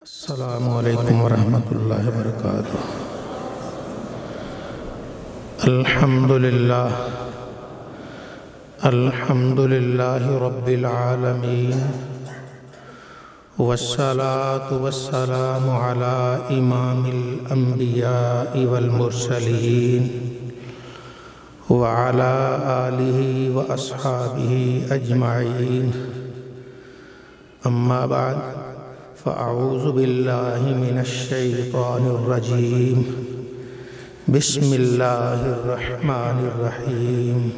السلام علیکم ورحمۃ اللہ وبرکاتہ۔ الحمد للہ رب العالمین، والصلاة والسلام علی امام الانبیاء والمرسلین وعلی آلہ واصحابہ اجمعین، اما بعد فاعوذ باللہ من الشیطان الرجیم، بسم اللہ الرحمن الرحیم،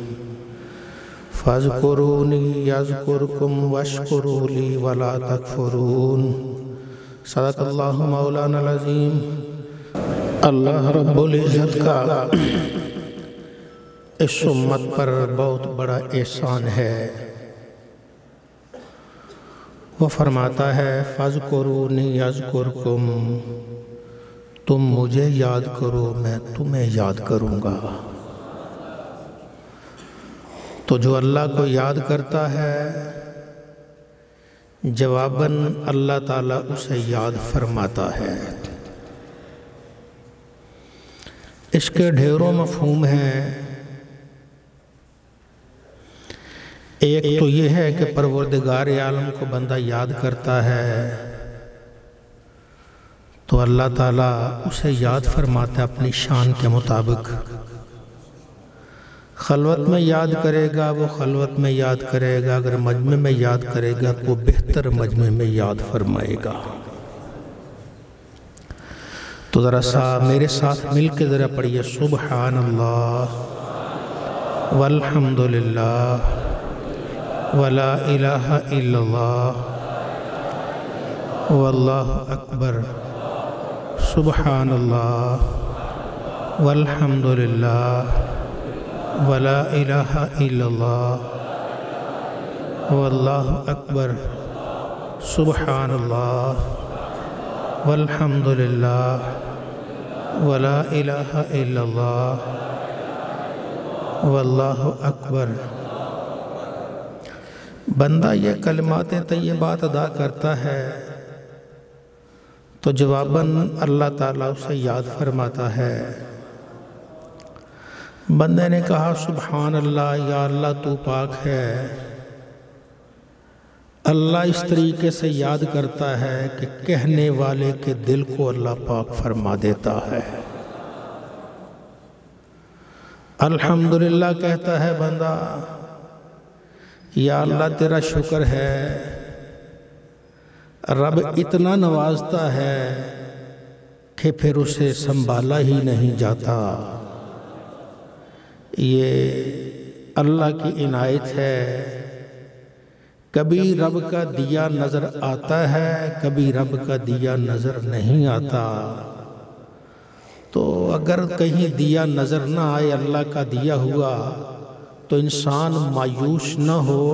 فاذکرونی یذکرکم واشکروا لی ولا تکفرون۔ صدق اللہ مولانا العظیم۔ اللہ رب العزت کا اس امت پر بہت بڑا احسان ہے۔ وہ فرماتا ہے فاذکرونی یذکرکم، تم مجھے یاد کرو میں تمہیں یاد کروں گا۔ تو جو اللہ کو یاد کرتا ہے جواباً اللہ تعالیٰ اسے یاد فرماتا ہے۔ اس کے ڈھیروں مفہوم ہیں۔ ایک تو یہ ہے کہ پروردگار عالم کو بندہ یاد کرتا ہے تو اللہ تعالیٰ اسے یاد فرماتا ہے اپنی شان کے مطابق۔ خلوت میں یاد کرے گا وہ خلوت میں یاد کرے گا، اگر مجمع میں یاد کرے گا تو وہ بہتر مجمع میں یاد فرمائے گا۔ تو ذرا سا میرے ساتھ مل کے ذرا پڑھیے سبحان اللہ والحمد للہ ولا الہ الا اللہ واللہ اکبر، سبحان اللہ والحمد للہ ولا الہ الا اللہ واللہ اکبر، سبحان اللہ والحمد للہ ولا الہ الا اللہ واللہ اکبر۔ بندہ یہ کلمات طیبات ادا کرتا ہے تو جواباً اللہ تعالیٰ اسے یاد فرماتا ہے۔ بندے نے کہا سبحان اللہ، یا اللہ تو پاک ہے، اللہ اس طریقے سے یاد کرتا ہے کہ کہنے والے کے دل کو اللہ پاک فرما دیتا ہے۔ الحمدللہ کہتا ہے بندہ، یا اللہ تیرا شکر ہے، رب اتنا نوازتا ہے کہ پھر اسے سنبھالا ہی نہیں جاتا۔ یہ اللہ کی عنایت ہے، کبھی رب کا دیا نظر آتا ہے، کبھی رب کا دیا نظر نہیں آتا۔ تو اگر کہیں دیا نظر نہ آئے اللہ کا دیا ہوا تو انسان مایوس نہ ہو،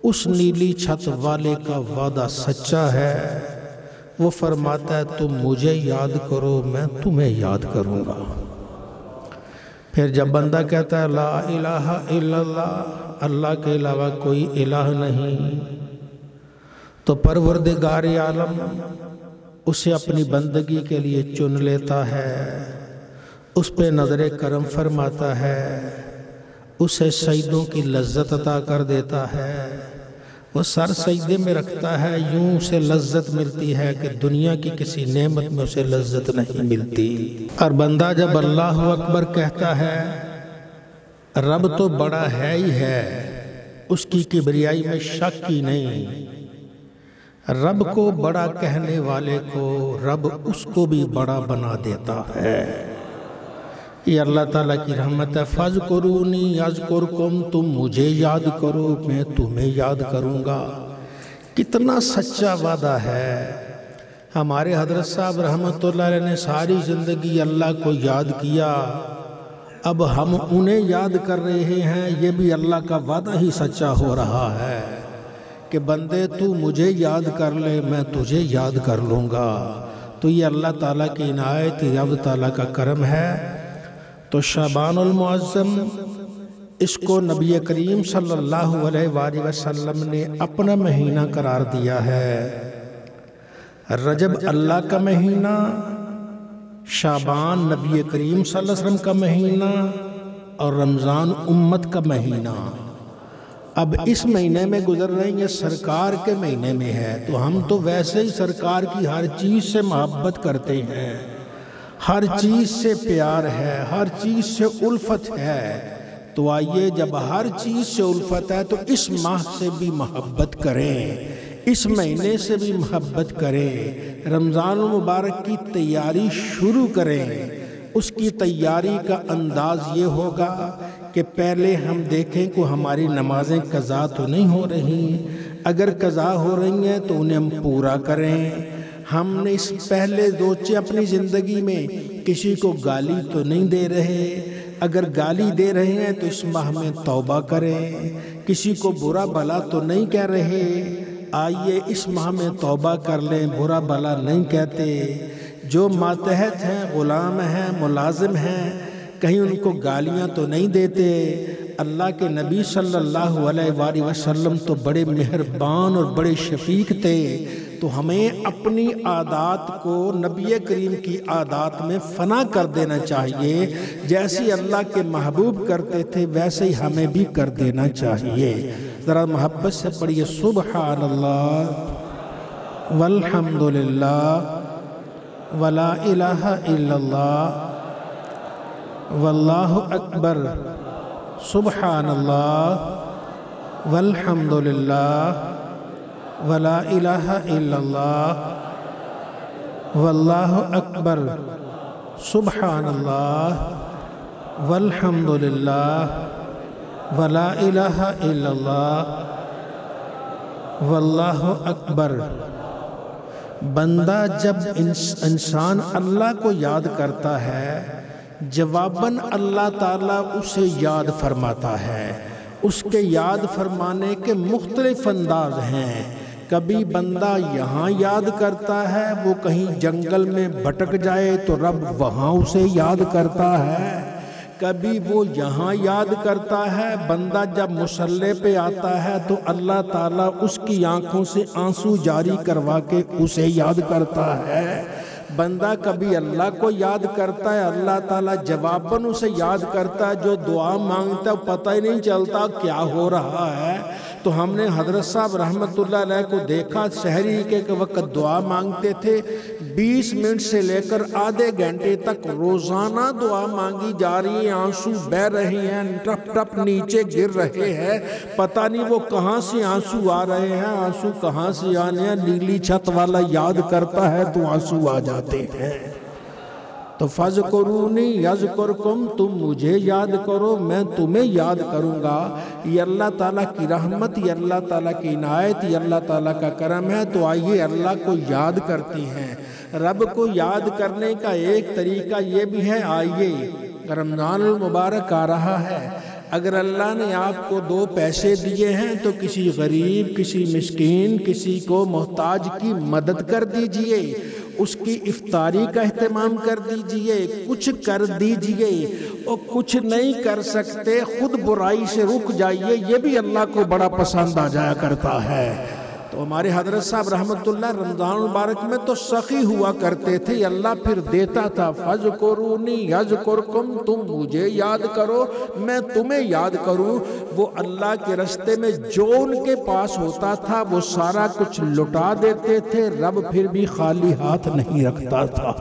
اس نیلی چھت والے کا وعدہ سچا ہے۔ وہ فرماتا ہے تم مجھے یاد کرو میں تمہیں یاد کروں گا۔ پھر جب بندہ کہتا ہے لا الہ الا اللہ، اللہ کے علاوہ کوئی الہ نہیں، تو پروردگار عالم اسے اپنی بندگی کے لیے چن لیتا ہے، اس پہ نظر کرم فرماتا ہے، اسے سجدوں کی لذت عطا کر دیتا ہے، وہ سر سجدے میں رکھتا ہے، یوں اسے لذت ملتی ہے کہ دنیا کی کسی نعمت میں اسے لذت نہیں ملتی۔ اور بندہ جب اللہ اکبر کہتا ہے، رب تو بڑا ہے ہی ہے، اس کی کبریائی میں شک ہی نہیں۔ رب کو بڑا کہنے والے کو رب اس کو بھی بڑا بنا دیتا ہے۔ یہ اللہ تعالیٰ کی رحمت ہے۔ فاذکرونی یذکرکم، تم مجھے یاد کرو میں تمہیں یاد کروں گا۔ کتنا سچا وعدہ ہے۔ ہمارے حضرت صاحب رحمت اللہ علیہ نے ساری زندگی اللہ کو یاد کیا، اب ہم انہیں یاد کر رہے ہیں، یہ بھی اللہ کا وعدہ ہی سچا ہو رہا ہے کہ بندے تو مجھے یاد کر لے میں تجھے یاد کر لوں گا۔ تو یہ اللہ تعالیٰ کی عنایت، یہ اللہ تعالیٰ کا کرم ہے۔ تو شعبان المعظم اس کو نبی کریم صلی اللہ علیہ وآلہ وسلم نے اپنا مہینہ قرار دیا ہے۔ رجب اللہ کا مہینہ، شعبان نبی کریم صلی اللہ علیہ وسلم کا مہینہ، اور رمضان امت کا مہینہ۔ اب اس مہینے میں گزر رہی ہیں، سرکار کے مہینے میں ہے، تو ہم تو ویسے ہی سرکار کی ہر چیز سے محبت کرتے ہیں، ہر چیز سے پیار ہے، ہر چیز سے الفت ہے۔ تو آئیے جب ہر چیز سے الفت ہے تو اس ماہ سے بھی محبت کریں، اس مہینے سے بھی محبت کریں، رمضان المبارک کی تیاری شروع کریں۔ اس کی تیاری کا انداز یہ ہوگا کہ پہلے ہم دیکھیں کہ ہماری نمازیں قضا تو نہیں ہو رہی، اگر قضا ہو رہی ہیں تو انہیں ہم پورا کریں۔ ہم نے اس پہلے سوچے اپنی زندگی میں کسی کو گالی تو نہیں دے رہے، اگر گالی دے رہے ہیں تو اس ماہ میں توبہ کریں، کسی کو برا بھلا تو نہیں کہہ رہے، آئیے اس ماہ میں توبہ کر لیں، برا بھلا نہیں کہتے۔ جو ماتحت ہیں، غلام ہیں، ملازم ہیں، کہیں ان کو گالیاں تو نہیں دیتے۔ اللہ کے نبی صلی اللہ علیہ وآلہ وسلم تو بڑے مہربان اور بڑے شفیق تھے، تو ہمیں اپنی عادات کو نبی کریم کی عادات میں فنا کر دینا چاہیے۔ جیسی اللہ کے محبوب کرتے تھے ویسے ہی ہمیں بھی کر دینا چاہیے۔ ذرا محبت سے پڑھیے سبحان اللہ والحمدللہ ولا الہ الا اللہ واللہ اکبر، سبحان اللہ والحمدللہ ولا الہ الا اللہ واللہ اکبر، سبحان اللہ والحمدللہ ولا الہ الا اللہ واللہ اکبر۔ بندہ جب انسان اللہ کو یاد کرتا ہے، جواباً اللہ تعالیٰ اسے یاد فرماتا ہے۔ اس کے یاد فرمانے کے مختلف انداز ہیں۔ کبھی بندہ یہاں یاد کرتا ہے، وہ کہیں جنگل میں بھٹک جائے تو رب وہاں اسے یاد کرتا ہے۔ کبھی وہ یہاں یاد کرتا ہے، بندہ جب مصلی پہ آتا ہے تو اللہ تعالیٰ اس کی آنکھوں سے آنسو جاری کروا کے اسے یاد کرتا ہے۔ بندہ کبھی اللہ کو یاد کرتا ہے، اللہ تعالیٰ جواباً اسے یاد کرتا ہے، جو دعا مانگتا ہے پتہ ہی نہیں چلتا کیا ہو رہا ہے۔ تو ہم نے حضرت صاحب رحمت اللہ علیہ کو دیکھا، سحری کے وقت دعا مانگتے تھے، 20 منٹ سے لے کر آدھے گھنٹے تک روزانہ دعا مانگی جا رہی ہے، آنسو بہہ رہے ہیں، ٹپ ٹپ نیچے گر رہے ہیں، پتہ نہیں وہ کہاں سے آنسو آ رہے ہیں، آنسو کہاں سے آنے ہیں۔ نیلی چھت والا یاد کرتا ہے تو آنسو آ جاتے ہیں۔ تو فَاذْكُرُونِي يَذْكُرْكُمْ، تم مجھے یاد کرو میں تمہیں یاد کروں گا۔ یہ اللہ تعالیٰ کی رحمت، یہ اللہ تعالیٰ کی عنایت، یہ اللہ تعالیٰ کا کرم ہے۔ تو آئیے اللہ کو یاد کرتے ہیں۔ رب کو یاد کرنے کا ایک طریقہ یہ بھی ہے، آئیے رمضان المبارک آ رہا ہے، اگر اللہ نے آپ کو 2 پیسے دیے ہیں تو کسی غریب، کسی مسکین، کسی کو محتاج کی مدد کر دیجئے، اس کی افطاری کا اہتمام کر دیجئے، کچھ کر دیجئے۔ اور کچھ نہیں کر سکتے، خود برائی سے رک جائیے، یہ بھی اللہ کو بڑا پسند آ جایا کرتا ہے۔ تو ہمارے حضرت صاحب رحمت اللہ رمضان مبارک میں تو سخی ہوا کرتے تھے، اللہ پھر دیتا تھا، فَاذْكُرُونِي يَذْكُرْكُمْ، تم مجھے یاد کرو میں تمہیں یاد کروں۔ وہ اللہ کے راستے میں جو ان کے پاس ہوتا تھا وہ سارا کچھ لٹا دیتے تھے، رب پھر بھی خالی ہاتھ نہیں رکھتا تھا۔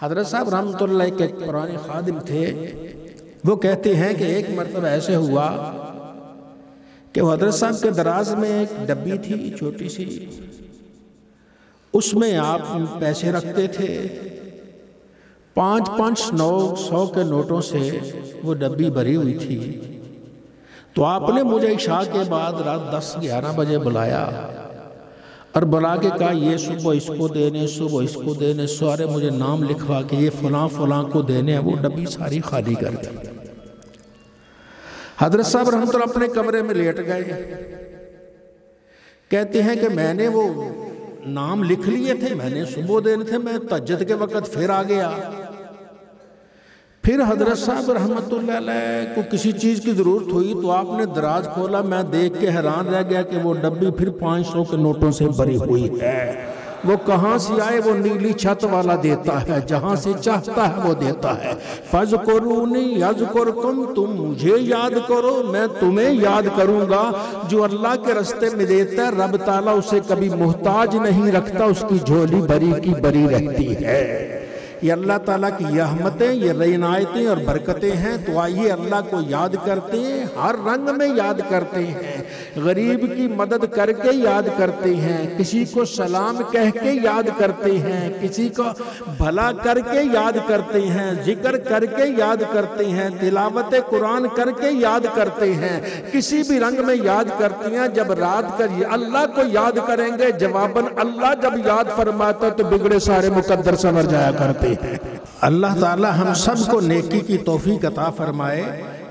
حضرت صاحب رحمت اللہ کے ایک پرانے خادم تھے، وہ کہتے ہیں کہ ایک مرتبہ ایسے ہوا کہ حضرت صاحب کے دراز میں ایک ڈبی تھی چھوٹی سی، اس میں آپ پیسے رکھتے تھے، 500 کے نوٹوں سے وہ ڈبی بھری ہوئی تھی۔ تو آپ نے مجھے عشاء کے بعد رات 10-11 بجے بلایا اور بلا کے کہا یہ صبح اس کو دینے، صبح اس کو دینے، سارے مجھے نام لکھوا کے یہ فلاں فلاں کو دینے ہیں۔ وہ ڈبی ساری خالی کر دی۔ حضرت صاحب رحمت اللہ اپنے کمرے میں لیٹ گئے، کہتے ہیں کہ میں نے وہ نام لکھ لیے تھے، میں نے صبح دینے تھے، میں تہجد کے وقت پھر آ گیا۔ پھر حضرت صاحب رحمت اللہ علیہ کو کسی چیز کی ضرورت ہوئی تو آپ نے دراز کھولا، میں دیکھ کے حیران رہ گیا کہ وہ ڈبی پھر 500 کے نوٹوں سے بھری ہوئی ہے۔ وہ کہاں سے آئے؟ وہ نیلی چھت والا دیتا ہے، جہاں سے چاہتا ہے وہ دیتا ہے۔ فَاذْكُرُونِي يَذْكُرْكُمْ، تم مجھے یاد کرو میں تمہیں یاد کروں گا۔ جو اللہ کے رستے میں دیتا ہے رب تعالیٰ اسے کبھی محتاج نہیں رکھتا، اس کی جھولی بری کی بری رہتی ہے۔ یہ اللہ تعالیٰ کی رحمتیں، یہ عنایتیں اور برکتیں ہیں، تو آئیے اللہ کو یاد کرتے ہیں، ہر رنگ میں یاد کرتے ہیں، غریب کی مدد کر کے یاد کرتے ہیں، کسی کو سلام کہہ کے یاد کرتے ہیں، کسی کو بھلا کر کے یاد کرتے ہیں، ذکر کر کے یاد کرتے ہیں، تلاوت قرآن کر کے یاد کرتے ہیں، کسی بھی رنگ میں یاد کرتے ہیں۔ جب رات کر اللہ کو یاد کریں گے، جواباً اللہ جب یاد فرماتا تو بگڑے سارے مقدر سمجھ جایا کرتے ہیں۔ اللہ تعالی ہم سب کو نیکی کی توفیق عطا فرمائے،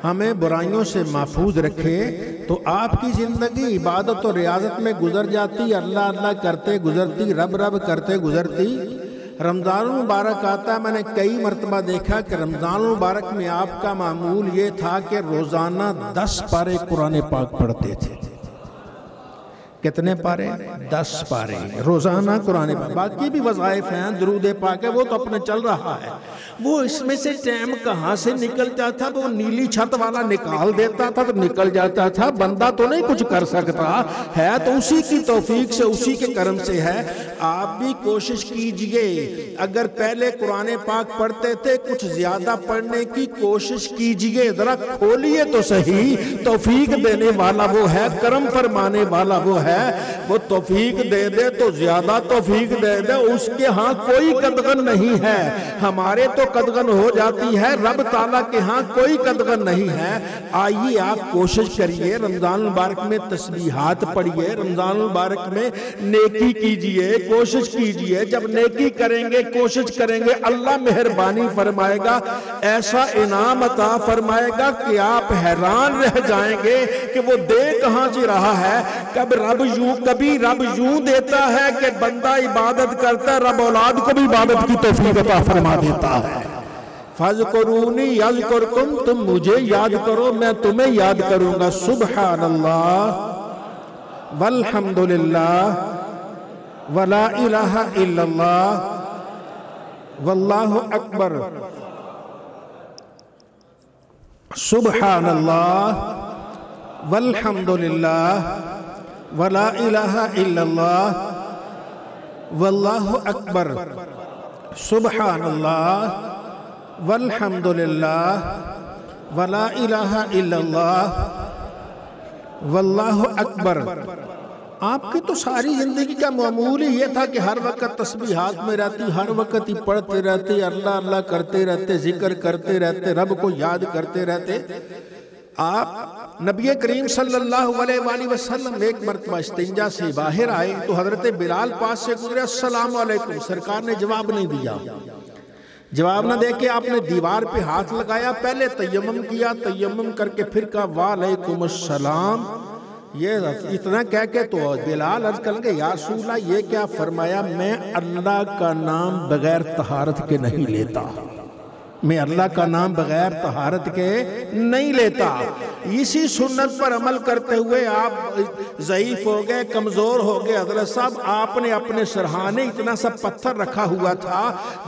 ہمیں برائیوں سے محفوظ رکھے۔ تو آپ کی زندگی عبادت اور ریاضت میں گزر جاتی، اللہ اللہ کرتے گزرتی، رب رب کرتے گزرتی۔ رمضان المبارک آتا ہے، میں نے کئی مرتبہ دیکھا کہ رمضان المبارک میں آپ کا معمول یہ تھا کہ روزانہ 10 پارے قرآن پاک پڑھتے تھے۔ کتنے پارے؟ 10 پارے روزانہ قرآن پاک۔ باقی بھی وظائف ہیں، درود پاک ہے، وہ تو اپنے چل رہا ہے۔ وہ اس میں سے ٹائم کہاں سے نکلتا تھا؟ وہ نیلی چھت والا نکال دیتا تھا تو نکل جاتا تھا، بندہ تو نہیں کچھ کر سکتا ہے، تو اسی کی توفیق سے، اسی کے کرم سے ہے۔ آپ بھی کوشش کیجئے، اگر پہلے قرآن پاک پڑھتے تھے کچھ زیادہ پڑھنے کی کوشش کیجئے، ذرا کھولیے تو صحیح۔ توفیق دینے والا وہ ہے، کرم فرمانے والا وہ ہے، وہ توفیق دے دے تو زیادہ توفیق دے دے، اس کے ہاں کوئی قدغن نہیں ہے۔ ہمارے تو قدغن ہو جاتی ہے، رب تعالیٰ کے ہاں کوئی قدغن نہیں ہے۔ آئیے آپ کوشش کریے، رمضان المبارک میں تسبیحات پڑھیے، رمضان المبارک میں نیکی کیجئے، کوشش کیجئے۔ جب نیکی کریں گے، کوشش کریں گے، اللہ مہربانی فرمائے گا، ایسا انعام عطا فرمائے گا کہ آپ حیران رہ جائیں گے کہ وہ دے کہاں سے رہا ہے۔ کبھی رب یوں دیتا ہے کہ بندہ عبادت کرتا ہے، رب اولاد کو بھی عبادت کی توفیق عطا فرما دیتا ہے۔ فَاذْكُرُونِي يَذْكُرْكُمْ، تم مجھے یاد کرو میں تمہیں یاد کروں گا۔ سبحان اللہ والحمد للہ ولا الہ الا اللہ واللہ اکبر۔ سبحان اللہ والحمد للہ ولا الہ الا اللہ واللہ اکبر۔ سبحان اللہ والحمد للہ ولا الہ الا اللہ واللہ اکبر۔ آپ کی تو ساری زندگی کا معمول ہی یہ تھا کہ ہر وقت تسبیحات میں رہتی، ہر وقت ہی پڑھتے رہتے، اللہ اللہ کرتے رہتے، ذکر کرتے رہتے، رب کو یاد کرتے رہتے۔ آپ نبی کریم صلی اللہ علیہ وآلہ وسلم ایک مرتبہ استنجا سے باہر آئے تو حضرت بلال پاس سے گزرے، السلام علیکم، سرکار نے جواب نہیں دیا۔ جواب نہ دے کے آپ نے دیوار پہ ہاتھ لگایا، پہلے تیمم کیا، تیمم کر کے پھر کہا وعلیکم السلام۔ یہ اتنا کہہ کے تو بلال عرض کر کے یا رسول اللہ یہ کیا فرمایا؟ میں اللہ کا نام بغیر طہارت کے نہیں لیتا، میں اللہ کا نام بغیر طہارت کے نہیں لیتا۔ اسی سنت پر عمل کرتے ہوئے آپ ضعیف ہو گئے، کمزور ہو گئے۔ حضرت صاحب آپ نے اپنے سرہانے اتنا سا پتھر رکھا ہوا تھا،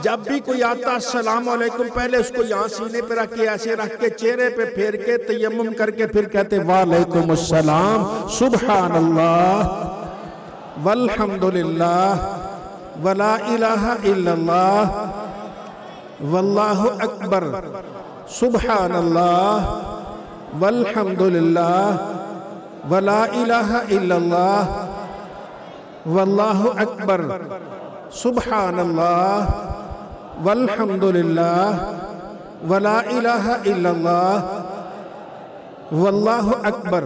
جب بھی کوئی آتا السلام علیکم پہلے اس کو یہاں سینے پہ رکھ کے ایسے رکھ کے چہرے پہ پھیر کے تیمم کر کے پھر کہتے وعلیکم السلام، سبحان اللہ والحمد للہ ولا الہ الا اللہ واللہ اکبر۔ سبحان اللہ والحمد للہ ولا الہ الا اللہ واللہ اکبر۔ سبحان اللہ والحمد للہ ولا الہ الا اللہ واللہ اکبر۔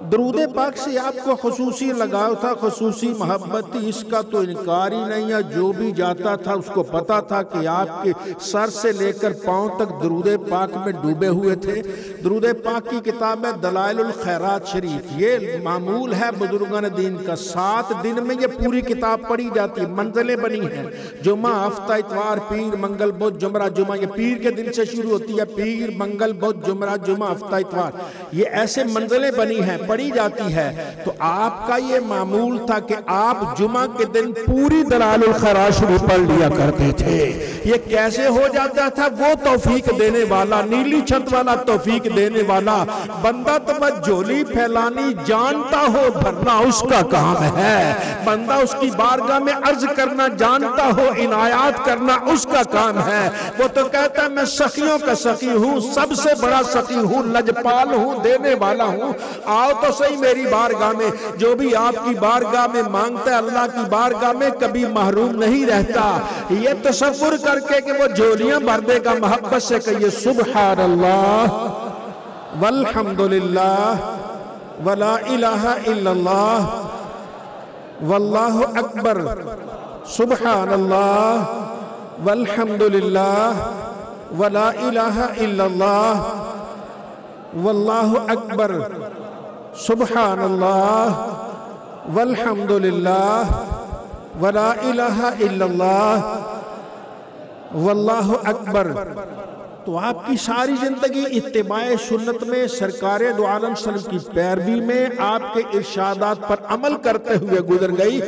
درود پاک سے آپ کو خصوصی لگاؤ تھا، خصوصی محبت تھی، اس کا تو انکار ہی نہیں ہے۔ جو بھی جاتا تھا اس کو پتا تھا کہ آپ کے سر سے لے کر پاؤں تک درود پاک میں ڈوبے ہوئے تھے۔ درود پاک کی کتاب ہے دلائل الخیرات شریف، یہ معمول ہے بزرگان دین کا، 7 دن میں یہ پوری کتاب پڑھی جاتی، منزلیں بنی ہیں، جمعہ، ہفتہ، اتوار، پیر، منگل، بدھ، جمعہ، جمعہ، یہ پیر کے دن سے شروع ہوتی ہے، پیر، منگل، بدھ، جمعہ، جمعہ، ہفتہ، اتوار، یہ ایسے منزلیں بنی ہیں، پڑھی جاتی ہے۔ تو آپ کا یہ معمول تھا کہ آپ جمعہ کے دن پوری دلائل الخیرات شریف پڑھ لیا کرتے تھے۔ یہ کیسے ہو جاتا تھا؟ وہ توفیق دینے والا، نیلی چھت والا توفیق دینے والا بندہ، تو بس جھولی پھیلانی جانتا ہو، بھرنا اس کا کام ہے۔ بندہ اس کی بارگاہ میں عرض کرنا جانتا ہو، عنایات کرنا اس کا کام ہے۔ وہ تو کہتا ہے میں سخیوں کا سخی ہوں، سب سے بڑا سخی ہوں، لجپال ہوں، دینے والا ہوں، آؤ تو صحیح میری بارگاہ میں۔ جو بھی آپ کی بارگاہ میں مانگتا ہے اللہ کی بارگاہ میں کبھی محروم نہیں رہتا۔ یہ تصور کر کے کہ وہ جھولیاں بھر دے گا، محبت سے کہیے سبحان اللہ والحمدللہ ولا الہ الا اللہ واللہ اکبر، سبحان اللہ والحمدللہ ولا الہ الا اللہ واللہ اکبر، سبحان اللہ والحمدللہ ولا الہ الا اللہ واللہ اکبر۔ تو آپ کی ساری زندگی اتباع سنت میں، سرکار دو عالم صلی اللہ علیہ وسلم کی پیروی میں، آپ کے ارشادات پر عمل کرتے ہوئے گزر گئی۔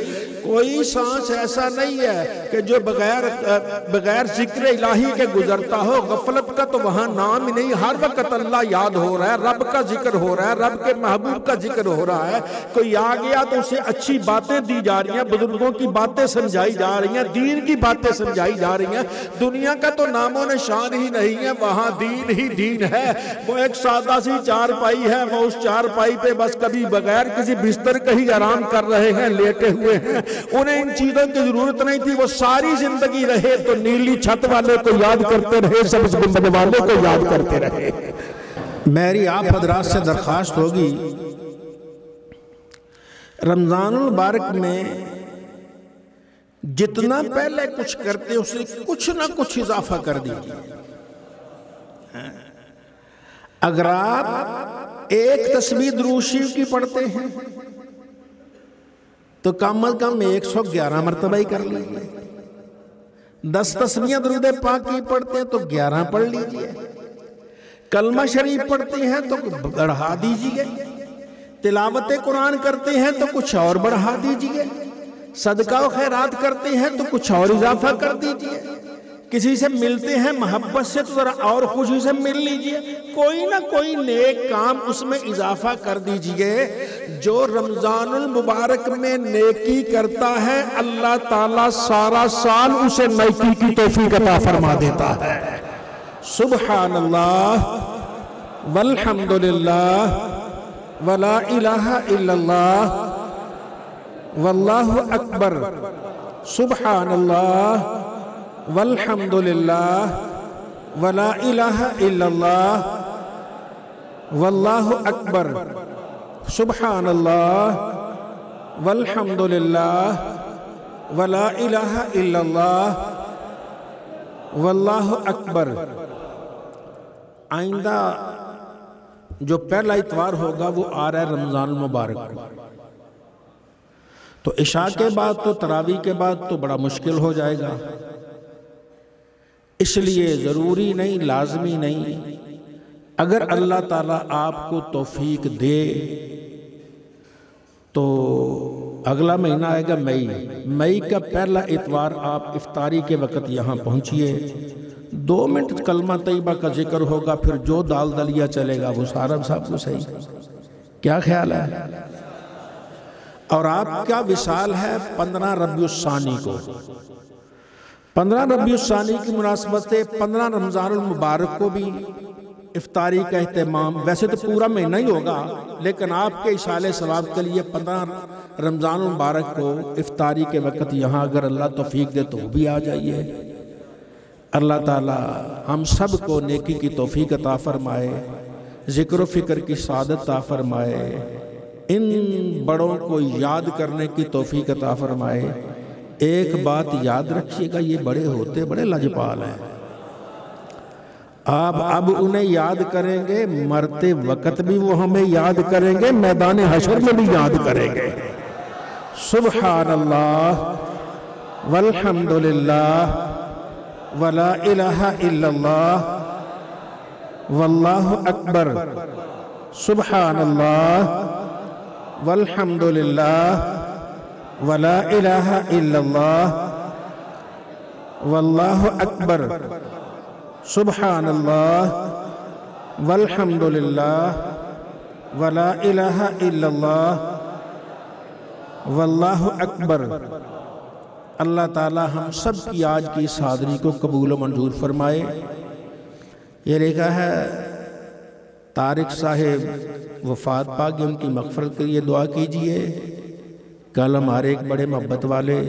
کوئی سانس ایسا نہیں ہے کہ جو بغیر ذکر الہی کے گزرتا ہو۔ غفلت کا تو وہاں نام ہی نہیں، ہر وقت اللہ یاد ہو رہا ہے، رب کا ذکر ہو رہا ہے، رب کے محبوب کا ذکر ہو رہا ہے۔ کوئی آ گیا تو اسے اچھی باتیں دی جا رہی ہیں، بزرگوں کی باتیں سمجھائی جا رہی ہیں، دین کی باتیں سمجھائی جا رہی ہیں۔ دنیا کا تو نام و نشان ہی نہیں ہے، وہاں دین ہی دین ہے۔ وہ ایک سادہ سی چارپائی ہے، وہ اس چارپائی پہ بس کبھی بغیر کسی بستر کے ہی آرام کر رہے ہیں، لیٹے ہوئے ہیں۔ انہیں ان چیزوں کی ضرورت نہیں تھی۔ وہ ساری زندگی رہے تو نیلی چھت والے کو یاد کرتے رہے، سبز گنبد والے کو یاد کرتے رہے۔ میری آپ حضرات سے درخواست ہوگی، رمضان المبارک میں جتنا پہلے کچھ کرتے اسے کچھ نہ کچھ اضافہ کر دیجیے۔ اگر آپ ایک تسبیح درود شریف کی پڑھتے ہیں تو کم از کم 111 مرتبہ ہی کر لیجیے۔ 10 تسبیحیں درود پاک کی پڑھتے ہیں تو 11 پڑھ لیجیے۔ کلمہ شریف پڑھتے ہیں تو بڑھا دیجیے۔ تلاوت قرآن کرتے ہیں تو کچھ اور بڑھا دیجیے۔ صدقہ و خیرات کرتے ہیں تو کچھ اور اضافہ کر دیجیے۔ کسی سے ملتے ہیں محبت سے تو ذرا اور خوشی سے مل لیجئے، کوئی نہ کوئی نیک کام اس میں اضافہ کر دیجئے۔ جو رمضان المبارک میں نیکی کرتا ہے اللہ تعالیٰ سارا سال اسے نیکی کی توفیق عطا فرما دیتا ہے۔ سبحان اللہ والحمدللہ ولا الہ الا اللہ واللہ اکبر، سبحان اللہ والحمدللہ ولا الہ الا اللہ واللہ اکبر، سبحان اللہ والحمدللہ ولا الہ الا اللہ واللہ اکبر۔ آئندہ جو پہلا اتوار ہوگا وہ آ رہا ہے رمضان المبارک، تو عشاء کے بعد تو تراویح کے بعد تو بڑا مشکل ہو جائے گا، اس لیے ضروری نہیں، لازمی نہیں، اگر اللہ تعالیٰ آپ کو توفیق دے تو اگلا مہینہ آئے گا مئی کا پہلا اتوار آپ افطاری کے وقت یہاں پہنچیے، 2 منٹ کلمہ طیبہ کا ذکر ہوگا، پھر جو دال دلیا چلے گا وہ سارا صاحب کو صحیح، کیا خیال ہے؟ اور آپ کا وصال ہے 15 ربیع الثانی کو، 15 ربیع الثانی کی مناسبت سے 15 رمضان المبارک کو بھی افطاری کا اہتمام، ویسے تو پورا مہینہ ہی ہوگا لیکن آپ کے ایصال ثواب کے لیے 15 رمضان المبارک کو افطاری کے وقت یہاں اگر اللہ توفیق دے تو وہ بھی آ جائیے۔ اللہ تعالی ہم سب کو نیکی کی توفیق عطا فرمائے، ذکر و فکر کی سعادت عطا فرمائے، ان بڑوں کو یاد کرنے کی توفیق عطا فرمائے۔ ایک بات یاد رکھیے گا، یہ بڑے ہوتے بڑے لاجپال ہیں۔ آپ اب انہیں یاد کریں گے، مرتے وقت بھی وہ ہمیں یاد کریں گے، میدان حشر میں بھی یاد کریں گے۔ سبحان اللہ والحمدللہ ولا الہ الا اللہ واللہ اکبر۔ سبحان اللہ والحمدللہ ولا الہ الا اللہ واللہ اکبر۔ سبحان اللہ والحمدللہ ولا الہ الا اللہ واللہ اکبر۔ اللہ تعالی ہم سب کی آج کی اس حاضری کو قبول و منظور فرمائے۔ یہ لکھا ہے طارق صاحب وفات پا گئے، ان کی مغفرت کے لیے دعا کیجئے۔ کل ہمارے ایک بڑے محبت والے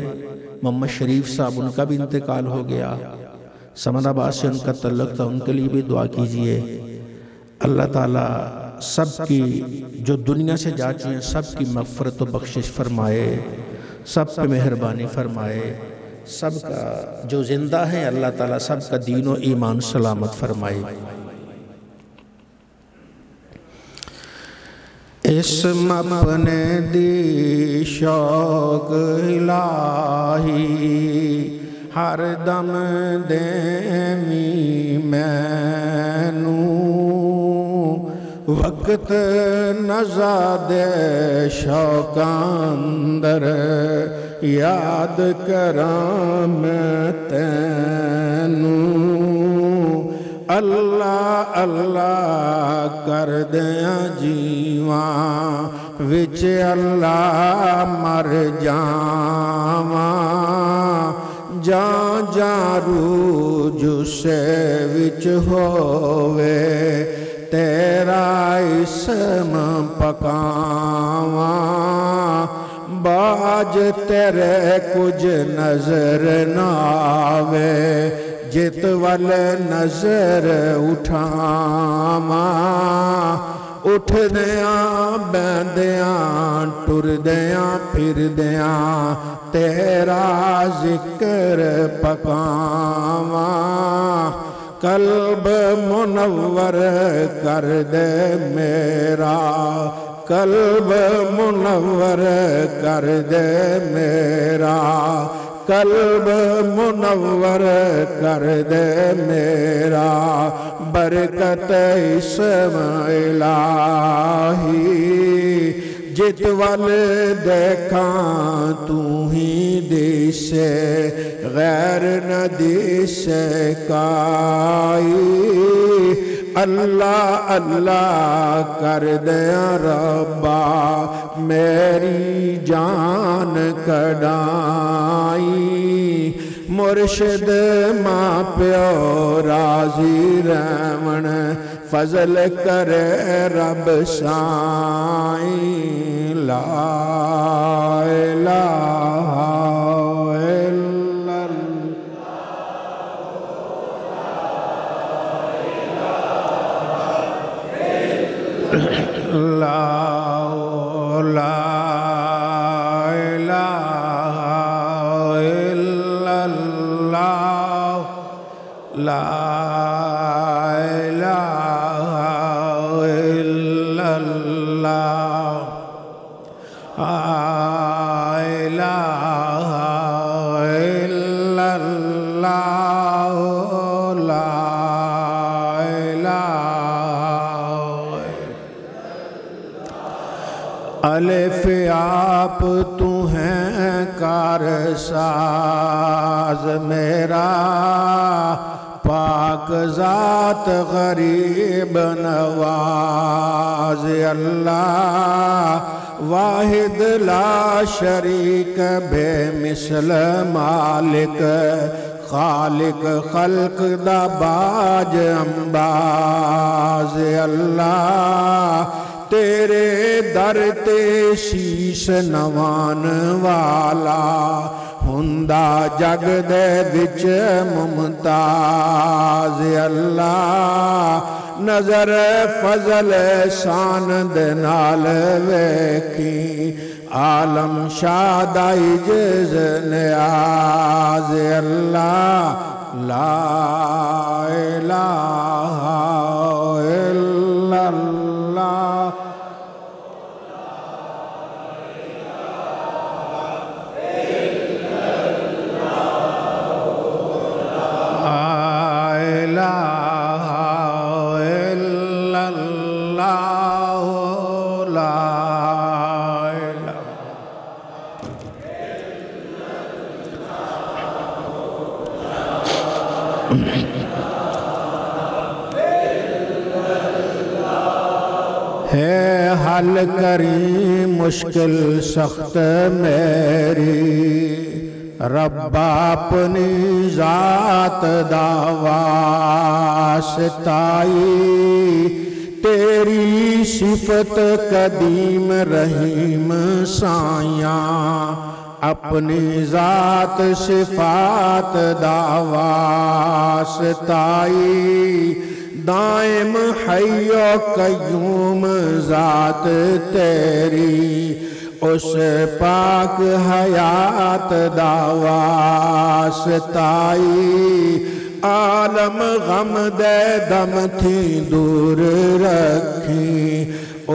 محمد شریف صاحب، ان کا بھی انتقال ہو گیا، سمد آباد سے ان کا تعلق تھا، ان کے لیے بھی دعا کیجئے۔ اللہ تعالیٰ سب کی جو دنیا سے جا چکے ہیں سب کی مغفرت و بخشش فرمائے، سب پہ مہربانی فرمائے، سب کا جو زندہ ہے اللہ تعالیٰ سب کا دین و ایمان سلامت فرمائے۔ اسم اپنے دی شوق الہی ہر دم دیمی مینوں، وقت نزاد شوق اندر یاد کرام تینوں۔ اللہ اللہ کر دیاں جیواں وچ اللہ مر جاواں، جان جان روح جسے وچ ہووے تیرا اسم پکاواں، باج تیرے کچھ نظر نہ آوے جت ول نظر اٹھاواں، اٹھدیاں بیندیاں ٹردیاں پھردیاں تیرا ذکر پکاواں، قلب منور کر دے میرا، قلب منور کر دے میرا، قلب منور کر دے میرا، برکت اسم الہی جت ول دیکھاں تو ہی دیسے غیر نہ دیسے کائی، اللہ اللہ کر دیا ربا میری جان کڑائی، مرشد ماں پیو راضی رہون فضل کرے رب سائیں، لا الہ الا اللہ، لا الہ الا اللہ، لا الہ الا اللہ، لا الہ الا اللہ، لا الہ۔ الف آپ تو ہیں کارساز میرا، پاک ذات غریب نواز، اللہ واحد لا شریک بے مثل مالک، خالق خلق دا باج انباز، اللہ تیرے در تے شیش نوان والا، ہندا جگ دے وچ ممتاز، اللہ نظر فضل شان دے نال ویکھی عالم شادائی جز نیاز اللہ لا الہ الا اللہ ہے حل کری مشکل سخت میری رب اپنی ذات دا واسطائی تیری صفت قدیم رحیم سائیاں اپنی ذات صفات دا واسطائی دائم حی و قیوم ذات تیری اس پاک حیات دا واسطائی عالم غم دے دم تھی دور رکھی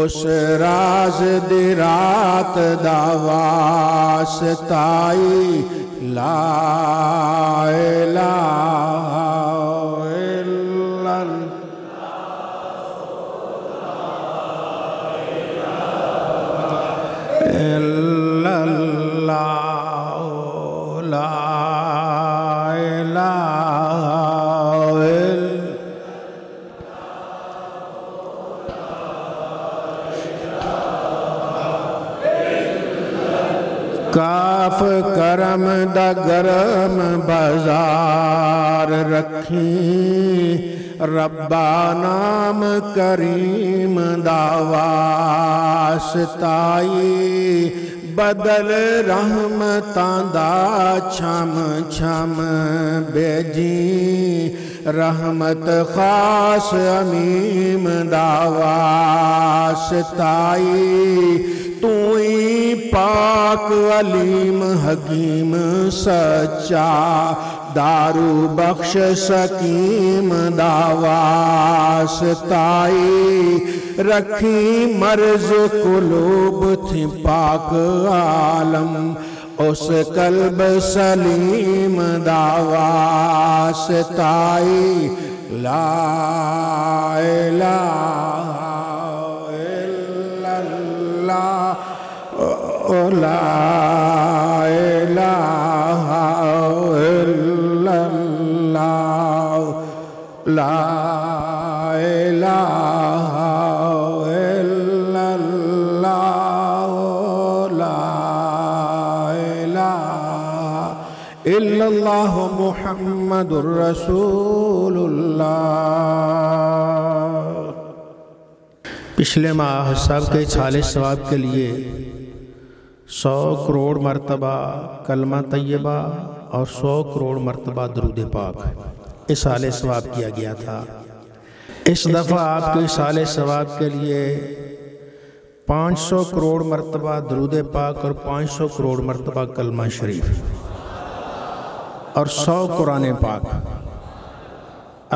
اس راز دی رات دا واسطائی لا الہ الا اللہ لا الہ کاف کرم دا گرم بازار رکھی ربا نام کریم دا واسطائی بدل رحمتاں دا چھم چھم بیجی رحمت خاص امیم دا واسطائی تو ہی پاک علیم حکیم سچا دارو بخش سکیم دا واسطائی رکھی مرض قلوب تھی پاک عالم اس قلب سلیم دا واسطائی لا الہ الا اللہ لا الہ الا اللہ لا الہ الا اللہ لا الہ الا اللہ محمد الرسول اللہ۔ پچھلے ماہ سب کے چھالے ثواب کے لیے 100 کروڑ مرتبہ کلمہ طیبہ اور 100 کروڑ مرتبہ درود پاک اصالِ ثواب کیا گیا تھا۔ اس دفعہ آپ کے اصالِ ثواب کے لیے 500 کروڑ مرتبہ درود پاک اور 500 کروڑ مرتبہ کلمہ شریف اور 100 قرآن پاک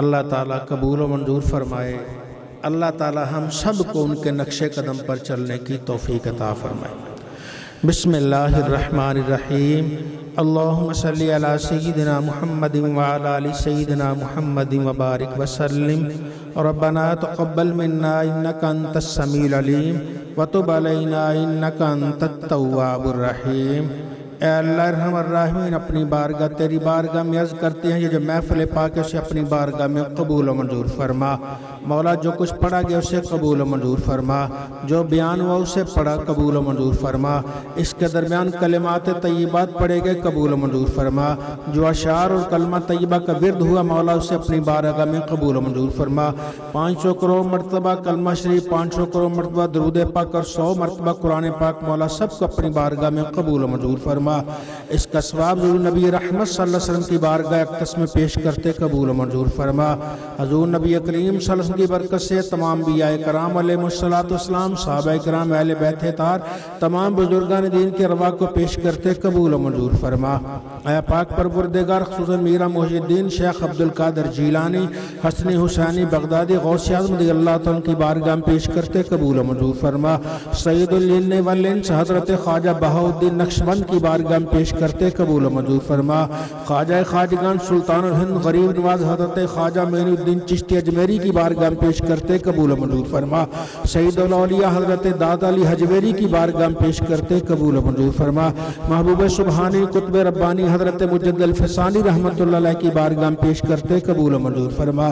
اللہ تعالیٰ قبول و منظور فرمائے۔ اللہ تعالیٰ ہم سب کو ان کے نقش قدم پر چلنے کی توفیق عطا فرمائے۔ بسم اللہ الرحمن الرحیم۔ اللہم صلی علی سیدنا محمد وعلی آل سیدنا محمد وبارک وسلم۔ ربنا تقبل منا انکا انت السمیع العلیم وتب علینا انکا انت التواب الرحیم۔ اے اللہ ارحم الراحمین، اپنی بارگاہ تیری بارگاہ میں عرض کرتے ہیں یہ جو محفل پاک ہے اسے اپنی بارگاہ میں قبول و منظور فرما۔ مولا جو کچھ پڑھا گیا اسے قبول و منظور فرما، جو بیان ہوا اسے پڑھا قبول و منظور فرما۔ اس کے درمیان کلمات طیبات پڑھے گئے قبول و منظور فرما، جو اشعار اور کلمہ طیبہ کا ورد ہوا مولا اسے اپنی بارگاہ میں قبول و منظور فرما۔ 500 کروڑ مرتبہ کلمہ شریف، 500 کروڑ مرتبہ درود پاک اور 100 مرتبہ قرآن پاک مولا سب کو اپنی بارگاہ میں قبول و منظور فرما۔ فرما. اس کا ثواب حضور نبی رحمت صلی اللہ علیہ وسلم کی بارگاہ اقدس میں پیش کرتے قبول و منظور فرما. حضور نبی کریم صلی اللہ علیہ وسلم کی برکت سے تمام انبیاء کرام علیہ السلام، صحابہ کرام، اہل بیت طاہر، تمام بزرگان دین کے ارواح کو پیش کرتے قبول و منظور فرما. اے پاک پروردگار، خصوصاً میرا محی الدین شیخ عبد القادر جیلانی، حسنی حسینی بغدادی، غوث اعظم رضی اللہ تعالیٰ کی بارگاہ میں پیش کرتے قبول و منظور فرما. سید الجن والانس حضرت خواجہ بہاؤالدین نقشبند کی بارگاہ میں پیش کرتے قبول و منظور فرما. خواجہ خواجگان سلطان الہند غریب نواز حضرت خواجہ معین الدین چشتی اجمیری کی بارگاہ میں پیش کرتے قبول و منظور فرما. سید الاولیاء حضرت داتا علی حجویری کی بارگاہ میں پیش کرتے قبول و منظور فرما. محبوب سبحانی قطب ربانی حضرت مجد الفسانی رحمت اللہ علیہ کی بارگاہ میں پیش کرتے قبول و منظور فرما.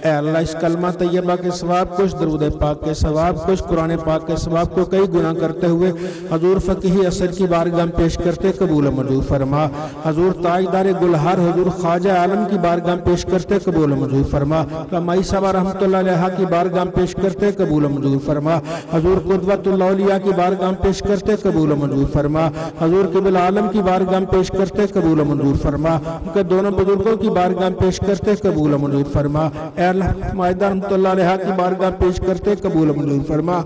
اے اللہ، اس کلمہ طیبہ کے ثواب کچھ، درود پاک کے ثواب کچھ، قرآن پاک کے ثواب کو کئی گناہ کرتے ہوئے حضور فقیہ اثر کی بارگاہ میں پیش کرتے قبول و منظور فرما. حضور تاجدار گلہار حضور خواجہ عالم کی بارگاہ میں پیش کرتے قبول و منظور فرما. رمائی صاحب رحمت اللہ علیہ کی بارگاہ میں پیش کرتے قبول و منظور فرما. حضور قدوۃ الاولیاء کی بارگاہ میں پیش کرتے قبول و منظور فرما. حضور قبل عالم کی بارگاہ میں پیش کرتے قبول و منظور فرما. ان کے دونوں بزرگوں کی بارگاہ میں پیش کرتے قبول و منظور فرما. اے اللہ، مائدہ رحمت اللہ علیہ کی بارگاہ میں پیش کرتے قبول و منظور فرما.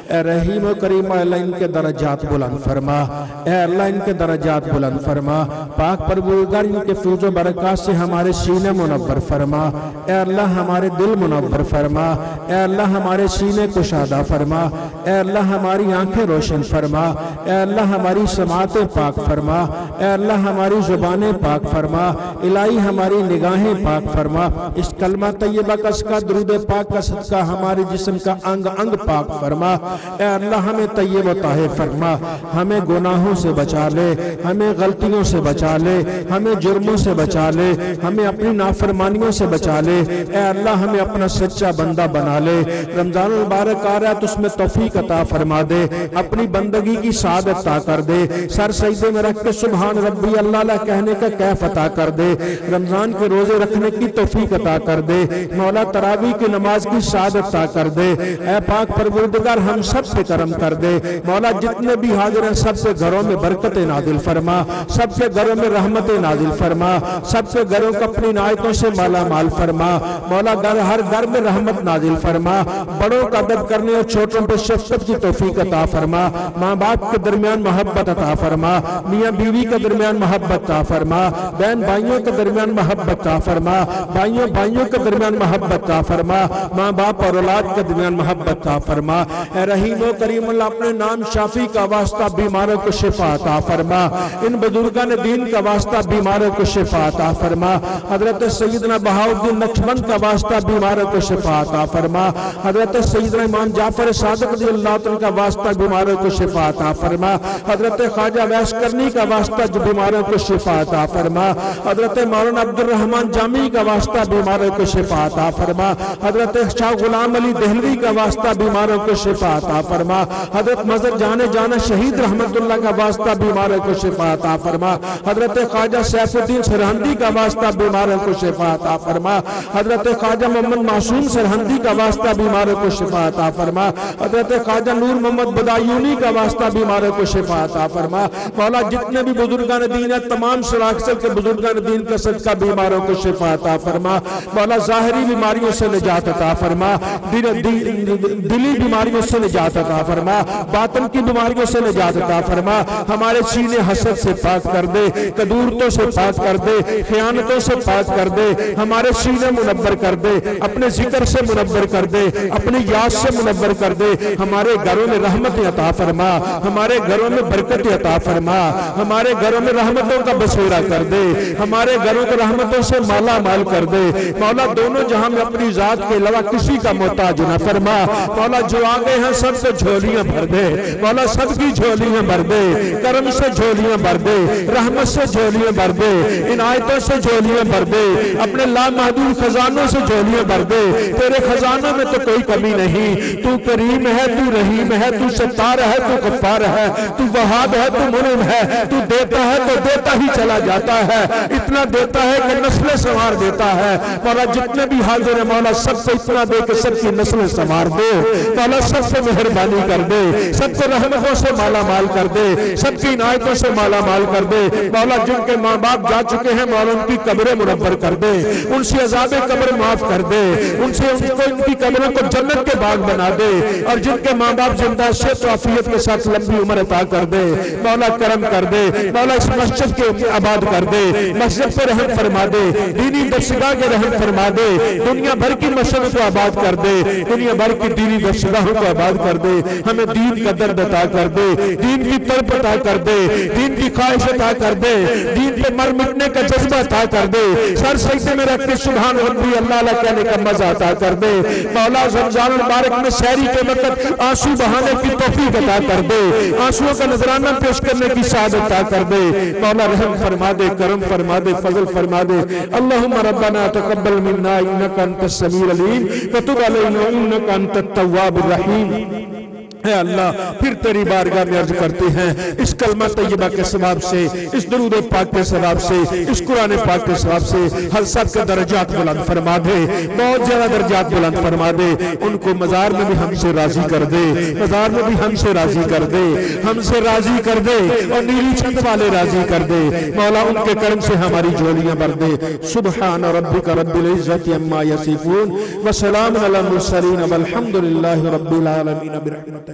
اے رحیم و کریم، اللہ ان کے درجات بلند فرما. اے اللہ، ان کے درجات بلند فرما. پاک پروردگار، ان کے فیض و برکات سے ہمارے سینے منور فرما. اے اللہ، ہمارے دل منور فرما. اے اللہ، ہمارے سینے کشادہ فرما. اے اللہ، ہماری آنکھیں روشن فرما. اے اللہ، ہماری سماعتیں پاک فرما. اے اللہ، ہماری زبانیں پاک فرما. الہی، ہماری نگاہیں پاک فرما. اس کلمہ طیبہ کا صدقہ، درود پاک کا صدقہ ہمارے جسم کا انگ انگ پاک فرما. اے اللہ، ہمیں طیب و طاہر فرما. ہمیں گناہوں سے بچا لے، ہمیں غلطیوں سے بچا لے، ہمیں جرموں سے بچا لے، ہمیں اپنی نافرمانیوں سے بچا لے. اے اللہ، ہمیں اپنا سچا بندہ بنا لے. رمضان المبارک آ رہا ہے تو اس میں توفیق عطا فرما دے. اپنی بندگی کی سعادت عطا کر دے. سر سجدے میں رکھ کے سبحان ربی اللہ اللہ کہنے کا کیف عطا کر دے. رمضان کے روزے رکھنے کی توفیق عطا کر دے. مولا تراویح کی نماز کی سعادت عطا کر دے. اے پاک پروردگار، ہم سب پہ کرم کر دے. مولا جتنے بھی حاضر ہیں سب کے گھروں میں برکت نازل فرما. سب کے گھروں میں رحمت نازل فرما. سب کے گھروں کو اپنی عنایتوں سے مالا مال فرما. مولا ہر گھر میں رحمت نازل فرما. بڑوں کا ادب کرنے اور چھوٹوں پہ شفقت کی توفیق عطا فرما. ماں باپ کے درمیان محبت عطا فرما. میاں بیوی کے درمیان محبت عطا فرما. بہن بھائیوں کے درمیان محبت عطا فرما. بھائیوں بھائیوں کے درمیان محبت عطا فرما. ماں باپ اور اولاد کے درمیان محبت عطا فرما. اے رحیم و کریم اللہ، اپنے نام شافی کا واسطہ بیماروں کو شفا عطا فرما. ان بزرگان دین کا واسطہ بیماروں کو شفا عطا فرما. حضرت سیدنا بہاؤالدین نقشبند کا واسطہ بیماروں کو شفا عطا فرما. حضرت سیدنا امام جعفر صادق رضی اللہ عنہ کا واسطہ بیماروں کو شفا عطا فرما. حضرت خواجہ ویس کرنی کا واسطہ جو بیماروں کو شفا عطا فرما. حضرت مولانا عبد الرحمن جامی کا واسطہ بیماروں کو شفا عطا فرما. حضرت شاہ غلام علی دہلوی کا واسطہ بیماروں کو شفا عطا فرما. حضرت مظہر جانا شہید رحمت اللہ کا واسطہ بیماروں کو شفا عطا فرما. حضرت خواجہ سیف الدین سرہندی کا واسطہ بیماروں کو شفا عطا فرما. حضرت خواجہ محمد معصوم سرہندی کا واسطہ بیماروں کو شفا عطا فرما. حضرت خواجہ نور محمد بدایونی کا واسطہ بیماروں کو شفا عطا فرما. مولا جتنے بھی بزرگان دین ہیں تمام سراکسل کے بزرگان دین کا صدقہ بیماروں کو شفا عطا فرما. مولا ظاہری بیماریوں سے نجات عطا فرما. دلی بیماریوں سے نجات عطا فرما. باطن کی بیماریوں سے نجات عطا فرما. ہمارے سینے حسد سے پاک کر دے. کدورتوں سے پاک کر دے. خیانتوں سے پاک کر دے. ہمارے سینے منور کر دے. اپنے ذکر سے منور کر دے. اپنی یاد سے منور کر دے. ہمارے گھروں میں رحمت عطا فرما. ہمارے گھروں میں برکت عطا فرما. ہمارے گھروں میں رحمتوں کا بسیرا کر دے. ہمارے گھروں کو رحمتوں سے مالا مال کر دے. مولا دونوں جہاں میں اپنی ذات کے علاوہ کسی کا محتاج نہ فرما. مولا جو آگے ہیں سب سے جھولیاں بھر دے. مولا سب کی جھولیاں بھر دے. کرم سے جھولیاں بھر دے. رحمت سے جھولیاں بھر دے. عنایتوں سے جھولیاں بھر دے. اپنے لامحدود خزانوں سے جھولیاں بھر دے. تیرے خزانوں میں تو کوئی کمی نہیں. تو کریم ہے، تو رحیم ہے، تو ستار ہے، تو غفار ہے، تو وہاب ہے، تو منعم ہے. تو دیتا ہے تو دیتا ہی چلا جاتا ہے. اتنا دیتا ہے کہ نسلیں سنوار دیتا ہے. مولا جتنے بھی حاضر ہیں مولا سب سے اتنا دے کہ سب کی نسلیں سنوار دے. مولا سب سے مہربانی کر دے. سب کو رحمتوں سے مالا مال کر دے. سب کی عنایتوں سے مالا مال کر دے مولا، جن کے ماں باپ جا چکے ہیں مولا ان کی قبریں منور کر دے، ان سے عذاب قبر معاف کر دے، ان کی قبروں کو جنت کے باغ بنا دے، اور جن کے ماں باپ زندہ صحت و عافیت کے ساتھ لمبی عمر عطا کر دے مولا، کرم کر دے مولا، اس مسجد کے آباد کر دے، مسجد پہ رحم فرما دے، دینی درسگاہ کے رحم فرما دے، دنیا بھر کی مسجد کو آباد کر دے، دنیا بھر کی دینی درسگاہوں کو آباد کر دے، ہمیں دین کا درد عطا کر دے، دین کی طرف عطا کر دے، دین کی خواہش عطا کر دے، دین پہ مر مٹنے کا جذبہ عطا کر دے، سر سجدے میں رکھ کے سبحان ربی اللہ اللہ کہنے کا مزہ عطا کر دے مولا، رمضان المبارک میں سحری کے وقت آنسو بہانے کی توفیق عطا کر دے، آنسوؤں کا نذرانہ پیش کرنے کی سعادت عطا کر دے مولا، رحم فرما دے، کرم فرما دے، فضل فرما دے، اللہم ربنا تقبل منا انکا انت السمیع العلیم وتب علینا انکا انت التواب الرحیم۔ اے اللہ پھر تیری بارگاہ میں عرض کرتے ہیں اس کلمہ طیبہ کے ثواب سے، اس درود پاک کے ثواب سے، اس قرآن پاک کے ثواب سے ہر سب کے درجات بلند فرما دے، بہت زیادہ درجات بلند فرما دے، ان کو مزار میں بھی ہم سے راضی کر دے، مزار میں بھی ہم سے راضی کر دے، ہم سے راضی کر دے، اور نیلی چھت والے راضی کر دے مولا، ان کے کرم سے ہماری جھولیاں بھر دے۔ سبحان ربک رب العزت عما یصفون وسلام علی المرسلین والحمد للہ رب العالمین برحمتک۔